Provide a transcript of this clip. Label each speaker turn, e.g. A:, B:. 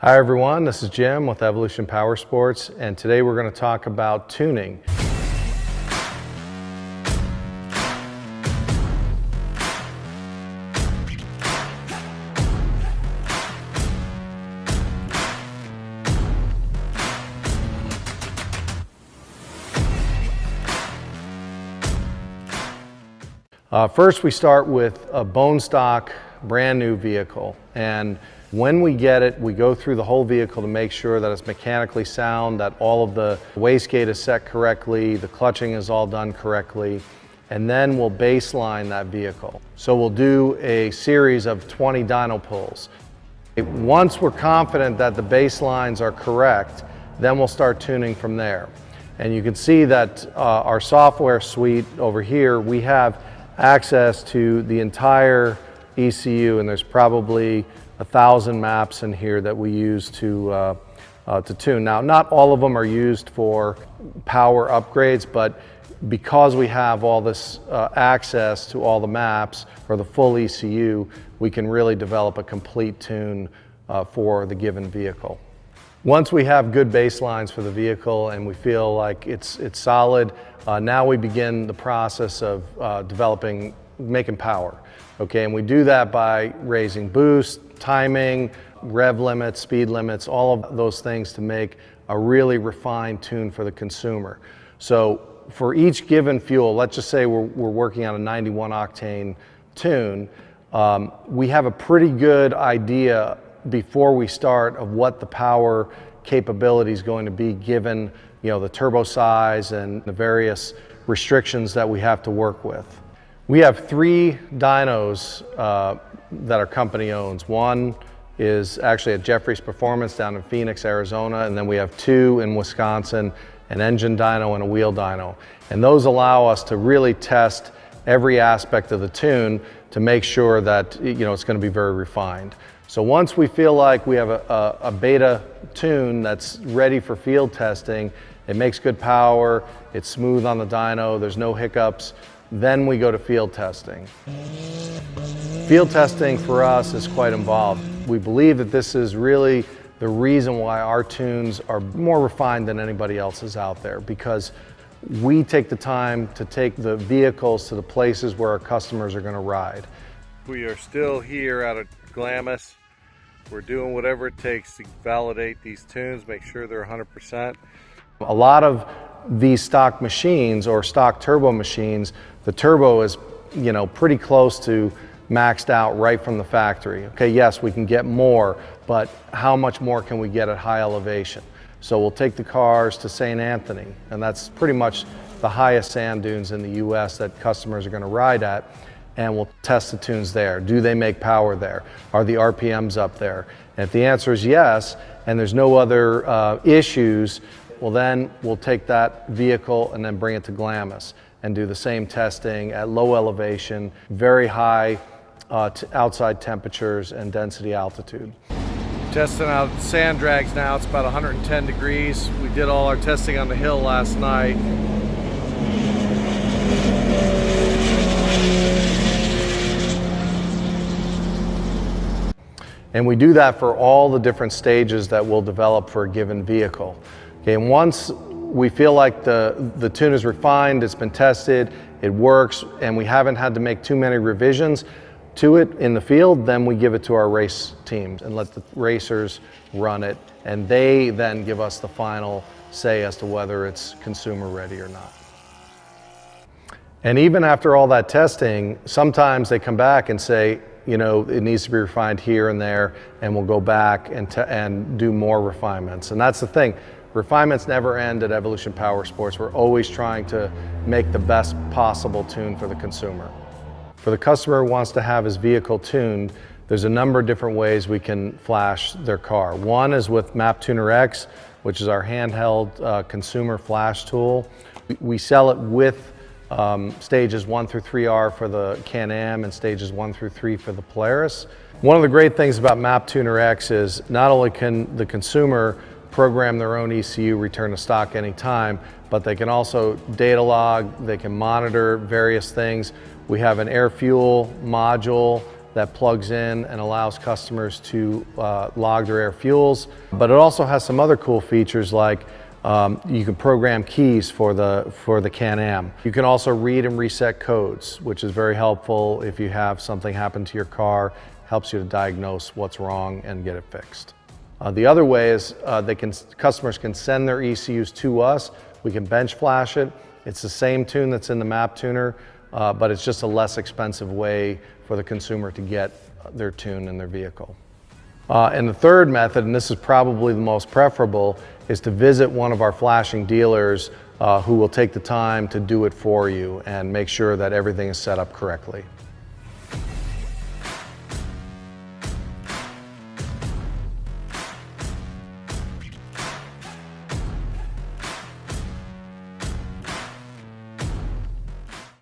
A: Hi everyone, this is Jim with Evolution Powersports, and today we're going to talk about tuning. First we start with a bone stock brand new vehicle, and when we get it, we go through the whole vehicle to make sure that it's mechanically sound, that all of the wastegate is set correctly, the clutching is all done correctly, and then we'll baseline that vehicle. So we'll do a series of 20 dyno pulls. Once we're confident that the baselines are correct, then we'll start tuning from there. And you can see that our software suite over here, we have access to the entire ECU, and there's probably 1,000 maps in here that we use to tune. Now, not all of them are used for power upgrades, but because we have all this access to all the maps or the full ECU, we can really develop a complete tune for the given vehicle. Once we have good baselines for the vehicle and we feel like it's solid, now we begin the process of making power. Okay, and we do that by raising boost, timing, rev limits, speed limits, all of those things to make a really refined tune for the consumer. So for each given fuel, let's just say we're working on a 91 octane tune, we have a pretty good idea before we start of what the power capability is going to be given, the turbo size and the various restrictions that we have to work with. We have 3 dynos that our company owns. One is actually at Jeffrey's Performance down in Phoenix, Arizona, and then we have 2 in Wisconsin, an engine dyno and a wheel dyno. And those allow us to really test every aspect of the tune to make sure that it's going to be very refined. So once we feel like we have a beta tune that's ready for field testing, it makes good power, it's smooth on the dyno, there's no hiccups, then we go to field testing. Field testing for us is quite involved. We believe that this is really the reason why our tunes are more refined than anybody else's out there, because we take the time to take the vehicles to the places where our customers are going to ride. We are still here out of Glamis. We're doing whatever it takes to validate these tunes, make sure they're 100%. A lot of these stock machines or stock turbo machines, the turbo is, pretty close to maxed out right from the factory. Okay, yes, we can get more, but how much more can we get at high elevation? So we'll take the cars to St. Anthony, and that's pretty much the highest sand dunes in the US that customers are going to ride at, and we'll test the tunes there. Do they make power there? Are the RPMs up there? And if the answer is yes, and there's no other issues, well then we'll take that vehicle and then bring it to Glamis and do the same testing at low elevation, very high outside temperatures and density altitude. Testing out sand drags now, it's about 110 degrees. We did all our testing on the hill last night. And we do that for all the different stages that we'll develop for a given vehicle. Okay, and once we feel like the tune is refined, it's been tested, it works, and we haven't had to make too many revisions to it in the field, then we give it to our race teams and let the racers run it, and they then give us the final say as to whether it's consumer ready or not. And even after all that testing, sometimes they come back and say, it needs to be refined here and there, and we'll go back and do more refinements. And that's the thing. Refinements never end at Evolution Powersports. We're always trying to make the best possible tune for the consumer. For the customer who wants to have his vehicle tuned, there's a number of different ways we can flash their car. One is with Map Tuner X, which is our handheld consumer flash tool. We sell it with stages 1 through 3R for the Can-Am and stages 1 through 3 for the Polaris. One of the great things about Map Tuner X is not only can the consumer program their own ECU, return to stock anytime, but they can also data log, they can monitor various things. We have an air fuel module that plugs in and allows customers to log their air fuels. But it also has some other cool features like you can program keys for the Can-Am. You can also read and reset codes, which is very helpful if you have something happen to your car. Helps you to diagnose what's wrong and get it fixed. The other way is customers can send their ECUs to us. We can bench flash it. It's the same tune that's in the map tuner, but it's just a less expensive way for the consumer to get their tune in their vehicle. And the third method, and this is probably the most preferable, is to visit one of our flashing dealers who will take the time to do it for you and make sure that everything is set up correctly.